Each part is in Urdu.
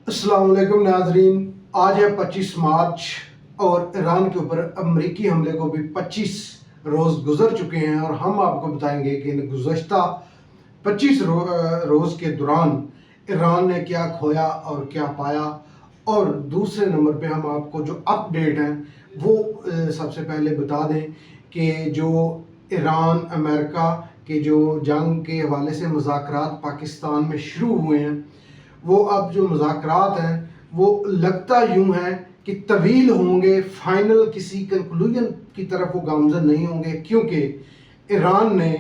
السلام علیکم ناظرین، آج ہے 25 مارچ اور ایران کے اوپر امریکی حملے کو بھی 25 روز گزر چکے ہیں، اور ہم آپ کو بتائیں گے کہ گزشتہ 25 روز کے دوران ایران نے کیا کھویا اور کیا پایا۔ اور دوسرے نمبر پہ ہم آپ کو جو اپ ڈیٹ ہیں وہ سب سے پہلے بتا دیں کہ جو ایران امریکہ کے جو جنگ کے حوالے سے مذاکرات پاکستان میں شروع ہوئے ہیں، وہ اب جو مذاکرات ہیں وہ لگتا یوں ہے کہ طویل ہوں گے، فائنل کسی کنکلوژن کی طرف وہ گامزن نہیں ہوں گے، کیونکہ ایران نے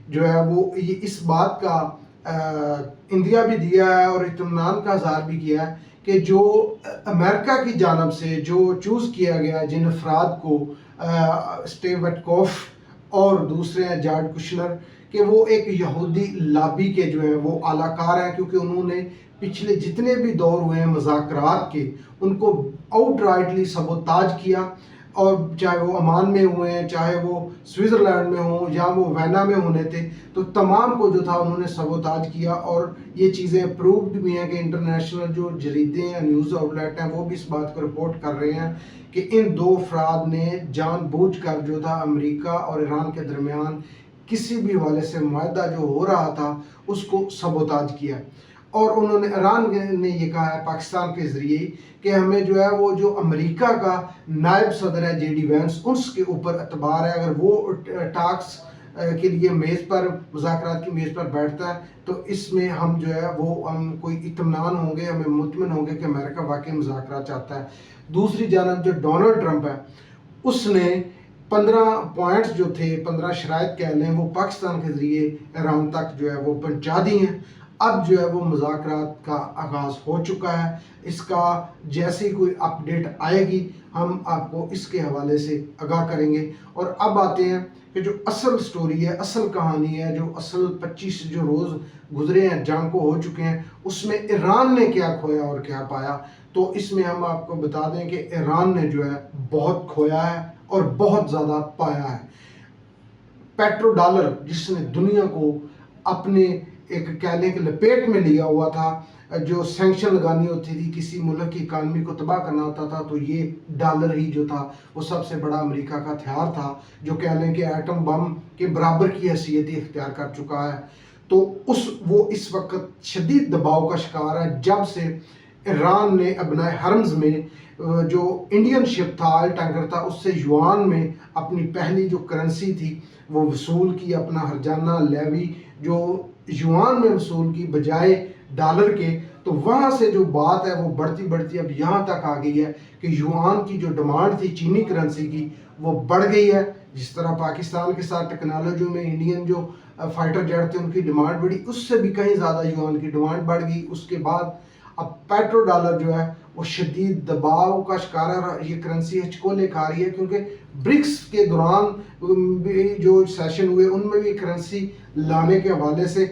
جو ہے وہ اس بات کا اندیہ بھی دیا ہے اور اطمینان کا اظہار بھی کیا ہے کہ جو امریکہ کی جانب سے جو چوز کیا گیا جن افراد کو اسٹیو وٹکوف اور دوسرے ہیں جارڈ کشنر، کہ وہ ایک یہودی لابی کے جو ہیں وہ اعلیٰ کار ہیں، کیونکہ انہوں نے پچھلے جتنے بھی دور ہوئے ہیں مذاکرات کے ان کو آؤٹ رائٹلی سبوتاج کیا، اور چاہے وہ عمان میں ہوئے ہیں، چاہے وہ سوئٹزرلینڈ میں ہوں یا وہ وینا میں ہونے تھے، تو تمام کو جو تھا انہوں نے سبوتاج کیا۔ اور یہ چیزیں اپرووڈ بھی ہیں کہ انٹرنیشنل جو جریدے ہیں، نیوز آؤٹلیٹ ہیں، وہ بھی اس بات کو رپورٹ کر رہے ہیں کہ ان دو افراد نے جان بوجھ کر جو تھا امریکہ اور ایران کے درمیان کسی بھی حوالے سے معاہدہ جو ہو رہا تھا اس کو سبوتاج کیا۔ اور انہوں نے ایران نے یہ کہا ہے پاکستان کے ذریعے کہ ہمیں جو ہے وہ جو امریکہ کا نائب صدر ہے جے ڈی وینس، اس کے اوپر اعتبار ہے، اگر وہ ٹاکس کے لیے میز پر مذاکرات کی میز پر بیٹھتا ہے تو اس میں ہم جو ہے وہ ہم کوئی اطمینان ہوں گے، ہمیں مطمئن ہوں گے کہ امریکہ واقعی مذاکرات چاہتا ہے۔ دوسری جانب جو ڈونلڈ ٹرمپ ہے، اس نے 15 پوائنٹس جو تھے، 15 شرائط کہہ لیں، وہ پاکستان کے ذریعے ایران تک جو ہے وہ پہنچا دی ہیں۔ اب جو ہے وہ مذاکرات کا آغاز ہو چکا ہے۔ اس کا جیسی کوئی اپ ڈیٹ آئے گی ہم آپ کو اس کے حوالے سے آگاہ کریں گے۔ اور اب آتے ہیں کہ جو اصل سٹوری ہے، اصل کہانی ہے، جو اصل 25 جو روز گزرے ہیں جنگ کو ہو چکے ہیں، اس میں ایران نے کیا کھویا اور کیا پایا۔ تو اس میں ہم آپ کو بتا دیں کہ ایران نے جو ہے بہت کھویا ہے اور بہت زیادہ پایا ہے۔ پیٹرو ڈالر جس نے دنیا کو اپنے ایک کہہ لیں کہ لپیٹ میں لیا ہوا تھا، جو سینکشن لگانی ہوتی تھی، کسی ملک کی اکانومی کو تباہ کرنا ہوتا تھا، تو یہ ڈالر ہی جو تھا وہ سب سے بڑا امریکہ کا ہتھیار تھا، جو کہہ لیں کہ ایٹم بم کے برابر کی حیثیت ہی اختیار کر چکا ہے۔ تو وہ اس وقت شدید دباؤ کا شکار ہے جب سے ایران نے ابنائے حرمز میں جو انڈین شپ تھا، آئل ٹینکر تھا، اس سے یوان میں اپنی پہلی جو کرنسی تھی وہ وصول کی، اپنا ہرجانہ لیوی جو یوان میں وصول کی بجائے ڈالر کے۔ تو وہاں سے جو بات ہے وہ بڑھتی بڑھتی اب یہاں تک آ گئی ہے کہ یوان کی جو ڈیمانڈ تھی چینی کرنسی کی وہ بڑھ گئی ہے۔ جس طرح پاکستان کے ساتھ ٹیکنالوجی میں انڈین جو فائٹر جیٹ تھے ان کی ڈیمانڈ بڑھی، اس سے بھی کہیں زیادہ یوان کی ڈیمانڈ بڑھ گئی۔ اس کے بعد اب پیٹرو ڈالر جو ہے وہ شدید دباؤ کا شکار ہے، یہ کرنسی ہچکولے کھا رہی ہے، کیونکہ برکس کے دوران بھی جو سیشن ہوئے ان میں بھی کرنسی لانے کے حوالے سے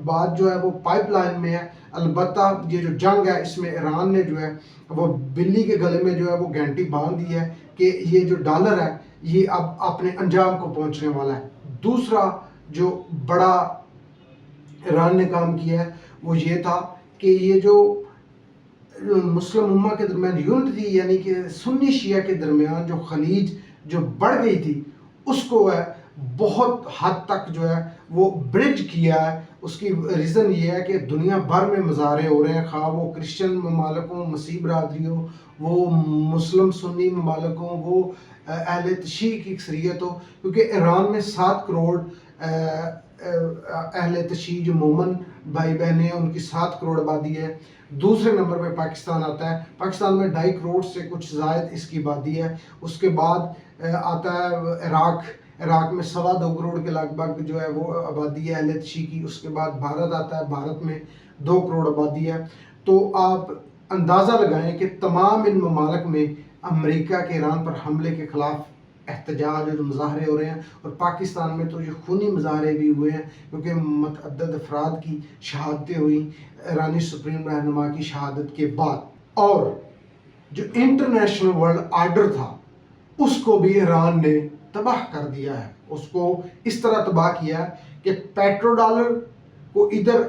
بات جو ہے وہ پائپ لائن میں ہے۔ البتہ یہ جو جنگ ہے اس میں ایران نے جو ہے وہ بلی کے گلے میں جو ہے وہ گھنٹی باندھ دی ہے کہ یہ جو ڈالر ہے یہ اب اپنے انجام کو پہنچنے والا ہے۔ دوسرا جو بڑا ایران نے کام کیا ہے وہ یہ تھا کہ یہ جو مسلم امہ کے درمیان یونٹ تھی، یعنی کہ سنی شیعہ کے درمیان جو خلیج جو بڑھ گئی تھی، اس کو ہے بہت حد تک جو ہے وہ برج کیا ہے۔ اس کی ریزن یہ ہے کہ دنیا بھر میں مظاہرے ہو رہے ہیں، خواہ وہ کرسچن ممالک ہوں، مسیح برادری ہو، وہ مسلم سنی ممالک ہوں، وہ اہل تشیع کی اکثریت ہو، کیونکہ ایران میں 7 کروڑ اہل تشیع جو مومن بھائی بہنیں ہیں ان کی 7 کروڑ آبادی ہے۔ دوسرے نمبر پہ پاکستان آتا ہے، پاکستان میں 2.5 کروڑ سے کچھ زائد اس کی آبادی ہے۔ اس کے بعد آتا ہے عراق میں 2.25 کروڑ کے لگ بھگ جو ہے وہ آبادی ہے اہل تشیع کی۔ اس کے بعد بھارت آتا ہے، بھارت میں 2 کروڑ آبادی ہے۔ تو آپ اندازہ لگائیں کہ تمام ان ممالک میں امریکہ کے ایران پر حملے کے خلاف احتجاج اور مظاہرے ہو رہے ہیں، اور پاکستان میں تو یہ خونی مظاہرے بھی ہوئے ہیں، کیونکہ متعدد افراد کی شہادتیں ہوئیں ایرانی سپریم رہنما کی شہادت کے بعد۔ اور جو انٹرنیشنل ورلڈ آرڈر تھا اس کو بھی ایران نے تباہ کر دیا ہے۔ اس کو اس طرح تباہ کیا ہے کہ پیٹرو ڈالر کو ادھر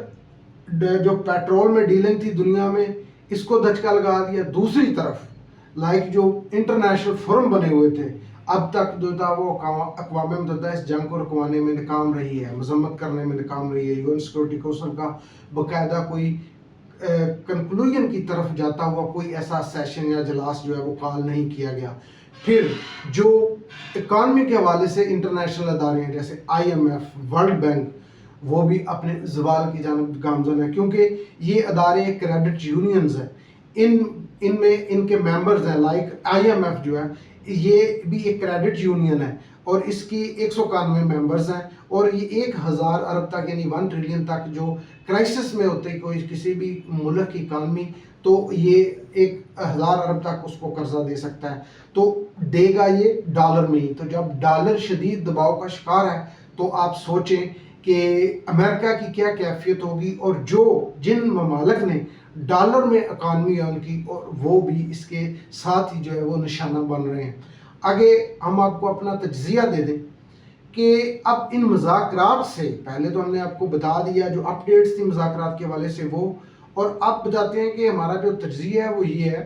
جو پیٹرول میں ڈیلنگ تھی دنیا میں، اس کو دھچکا لگا دیا. دوسری طرف لائک جو انٹرنیشنل فورم بنے ہوئے تھے اب تک جو تھا وہ اقوام متحدہ اس جنگ کو رکوانے میں ناکام رہی ہے, مذمت کرنے میں ناکام رہی ہے. یو این سیکورٹی کونسل کا باقاعدہ کوئی کنکلوژن کی طرف جاتا ہوا کوئی ایسا سیشن یا اجلاس جو ہے وہ کال نہیں کیا گیا. پھر جو اکانومی کے حوالے سے انٹرنیشنل ادارے ہیں جیسے I M F, World Bank, وہ بھی اپنے زوال کی جانب گامزن ہیں, کیونکہ یہ ادارے کریڈٹ یونینز ہیں. ان میں ان کے ممبرز ہیں, لائک آئی ایم ایف جو ہے یہ بھی ایک کریڈٹ یونین ہے اور اس کی 191 ممبرز ہیں, اور یہ 1000 ارب تک یعنی 1 ٹریلین تک جو کرائسس میں ہوتے کوئی کسی بھی ملک کی اکانومی تو یہ 1000 ارب تک اس کو قرضہ دے سکتا ہے. تو دے گا یہ ڈالر میں ہی. تو جب ڈالر شدید دباؤ کا شکار ہے تو آپ سوچیں کہ امریکہ کی کیا کیفیت ہوگی, اور جن ممالک نے ڈالر میں اکانومی ہے ان کی, اور وہ بھی اس کے ساتھ ہی جو ہے وہ نشانہ بن رہے ہیں. آگے ہم آپ کو اپنا تجزیہ دے دیں کہ اب ان مذاکرات سے پہلے تو ہم نے آپ کو بتا دیا جو اپ ڈیٹس تھی مذاکرات کے حوالے سے وہ, اور اب بتاتے ہیں کہ ہمارا جو تجزیہ ہے وہ یہ ہے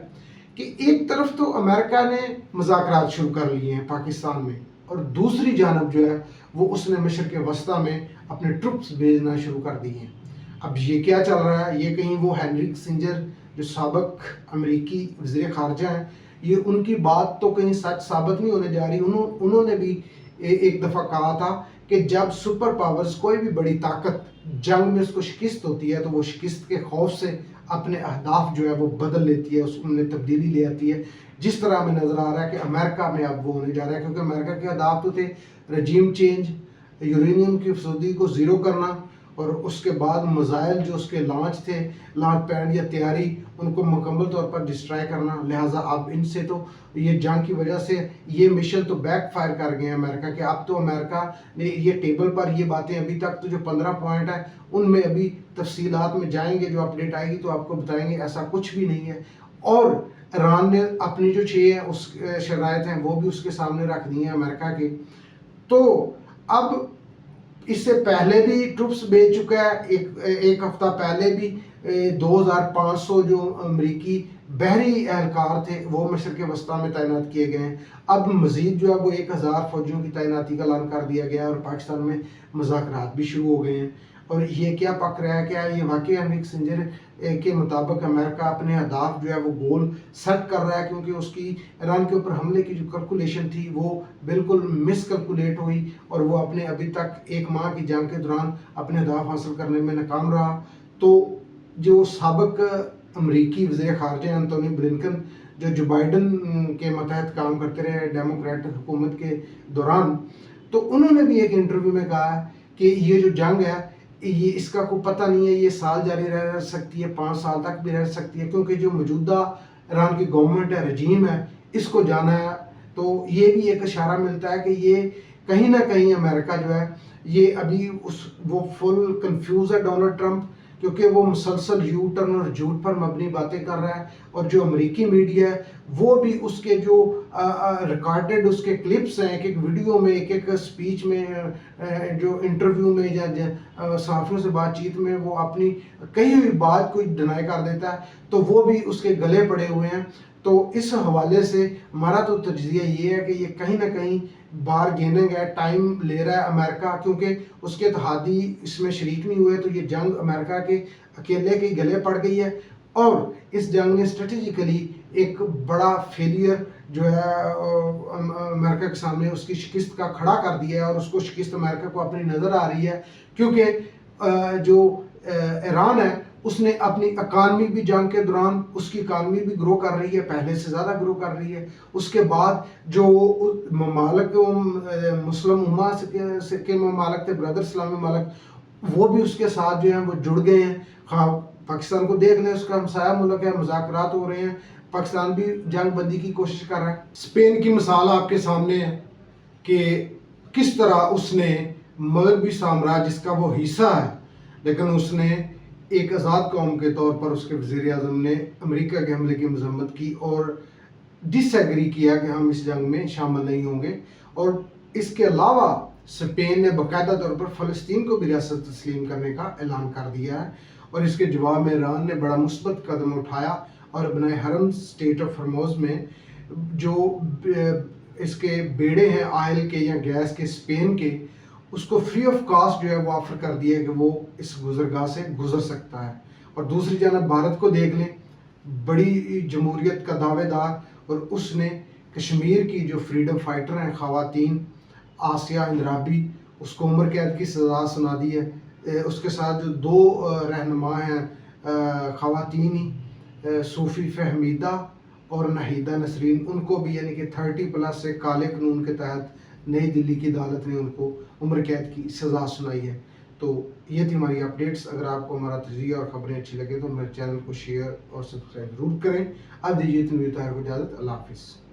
کہ ایک طرف تو امریکہ نے مذاکرات شروع کر لیے ہیں پاکستان میں, اور دوسری جانب جو ہے وہ اس نے مشرق وسطیٰ میں اپنے ٹروپس بھیجنا شروع کر دی ہیں. اب یہ کیا چل رہا ہے, یہ کہیں وہ ہینری کسنجر جو سابق امریکی وزیر خارجہ ہیں, یہ ان کی بات تو کہیں سچ ثابت نہیں ہونے جا رہی. انہوں نے بھی ایک دفعہ کہا تھا کہ جب سپر پاورز کوئی بھی بڑی طاقت جنگ میں اس کو شکست ہوتی ہے تو وہ شکست کے خوف سے اپنے اہداف جو ہے وہ بدل لیتی ہے, اس میں تبدیلی لے آتی ہے. جس طرح ہمیں نظر آ رہا ہے کہ امریکہ میں اب وہ ہونے جا رہا ہے, کیونکہ امریکہ کے اہداف تو تھے رجیم چینج, یورینیم کی افزودگی کو زیرو کرنا, اور اس کے بعد میزائل جو اس کے لانچ تھے, لانچ پیڈ یا تیاری, ان کو مکمل طور پر ڈسٹرائی کرنا. لہٰذا اب ان سے تو یہ جنگ کی وجہ سے یہ مشن تو بیک فائر کر گئے ہیں امریکہ کے. اب تو امریکہ نے یہ ٹیبل پر یہ باتیں ابھی تک تو جو 15 پوائنٹ ہے ان میں ابھی تفصیلات میں جائیں گے, جو اپڈیٹ آئے گی تو آپ کو بتائیں گے, ایسا کچھ بھی نہیں ہے. اور ایران نے اپنی جو 6 اس شرائط ہیں وہ بھی اس کے سامنے رکھ دی ہیں امریکہ کے. تو اب اس سے پہلے بھی ٹروپس بھیج چکا ہے, ایک ہفتہ پہلے بھی 2500 جو امریکی بحری اہلکار تھے وہ مشرق وسطیٰ میں تعینات کیے گئے ہیں. اب مزید جو ہے وہ 1000 فوجیوں کی تعیناتی کا اعلان کر دیا گیا ہے, اور پاکستان میں مذاکرات بھی شروع ہو گئے ہیں. اور یہ کیا پک رہا ہے, کیا یہ واقعی ہینری کسنجر کے مطابق امریکہ اپنے اہداف جو ہے وہ گول سیٹ کر رہا ہے, کیونکہ اس کی ایران کے اوپر حملے کی جو کیلکولیشن تھی وہ بالکل مس کیلکولیٹ ہوئی, اور وہ اپنے ابھی تک 1 ماہ کی جنگ کے دوران اپنے اہداف حاصل کرنے میں ناکام رہا. تو جو سابق امریکی وزیر خارجہ انتونی بلنکن جو بائیڈن کے ماتحت کام کرتے رہے ڈیموکریٹ حکومت کے دوران, تو انہوں نے بھی ایک انٹرویو میں کہا کہ یہ جو جنگ ہے یہ اس کا کوئی پتہ نہیں ہے, یہ سال جاری رہ سکتی ہے, 5 سال تک بھی رہ سکتی ہے, کیونکہ جو موجودہ ایران کی گورنمنٹ ہے, رجیم ہے, اس کو جانا ہے. تو یہ بھی ایک اشارہ ملتا ہے کہ یہ کہیں نہ کہیں امریکہ جو ہے یہ ابھی وہ فل کنفیوز ہے ڈونلڈ ٹرمپ, کیونکہ وہ مسلسل یو ٹرن اور جھوٹ پر مبنی باتیں کر رہا ہے. اور جو امریکی میڈیا ہے وہ بھی اس کے جو ریکارڈڈ اس کے کلپس ہیں, ایک ویڈیو میں, ایک سپیچ میں, جو انٹرویو میں یا صحافیوں سے بات چیت میں وہ اپنی کہی ہوئی بات کو ڈینائی کر دیتا ہے, تو وہ بھی اس کے گلے پڑے ہوئے ہیں. تو اس حوالے سے ہمارا تو تجزیہ یہ ہے کہ یہ کہیں نہ کہیں بارگیننگ ہے, ٹائم لے رہا ہے امریکہ, کیونکہ اس کے اتحادی اس میں شریک نہیں ہوئے, تو یہ جنگ امریکہ کے اکیلے کے گلے پڑ گئی ہے. اور اس جنگ نے اسٹریٹجیکلی ایک بڑا فیلئر جو ہے امریکہ کے سامنے اس کی شکست کا کھڑا کر دیا ہے, اور اس کو شکست امریکہ کو اپنی نظر آ رہی ہے, کیونکہ جو ایران ہے اس نے اپنی اکانومی بھی جنگ کے دوران اس کی اکانومی بھی گرو کر رہی ہے, پہلے سے زیادہ گرو کر رہی ہے. اس کے بعد جو ممالک مسلم امہ کے ممالک تھے, بردر اسلامی ممالک, وہ بھی اس کے ساتھ جو ہیں وہ جڑ گئے ہیں. پاکستان کو دیکھ لیں, اس کا ہمسایہ ملک ہے, مذاکرات ہو رہے ہیں, پاکستان بھی جنگ بندی کی کوشش کر رہا ہے. اسپین کی مثال آپ کے سامنے ہے کہ کس طرح اس نے مغربی سامراج جس کا وہ حصہ ہے, لیکن اس نے ایک آزاد قوم کے طور پر اس کے وزیر اعظم نے امریکہ کے حملے کی مذمت کی اور ڈس ایگری کیا کہ ہم اس جنگ میں شامل نہیں ہوں گے. اور اس کے علاوہ اسپین نے باقاعدہ طور پر فلسطین کو بھی ریاست تسلیم کرنے کا اعلان کر دیا ہے, اور اس کے جواب میں ایران نے بڑا مثبت قدم اٹھایا اور ابن حرم اسٹیٹ آف ہرموز میں جو اس کے بیڑے ہیں آئل کے یا گیس کے اسپین کے، اس کو فری آف کاسٹ جو ہے وہ آفر کر دیا کہ وہ اس گزرگاہ سے گزر سکتا ہے۔ اور دوسری جانب بھارت کو دیکھ لیں، بڑی جمہوریت کا دعوے دار، اور اس نے کشمیر کی جو فریڈم فائٹر ہیں خواتین آسیہ اندرابی، اس کو عمر قید کی سزا سنا دی ہے۔ اس کے ساتھ جو 2 رہنما ہیں خواتین ہی، صوفی فہمیدہ اور ناہیدہ نسرین، ان کو بھی یعنی کہ 30+ سے کالے قانون کے تحت نئی دلی کی عدالت نے ان کو عمر قید کی سزا سنائی ہے۔ تو یہ تھی ہماری اپڈیٹس۔ اگر آپ کو ہمارا تجزیہ اور خبریں اچھی لگے تو میرے چینل کو شیئر اور سبسکرائب ضرور کریں۔ اب دیجیے اتنی طاہر کو اجازت، اللہ حافظ۔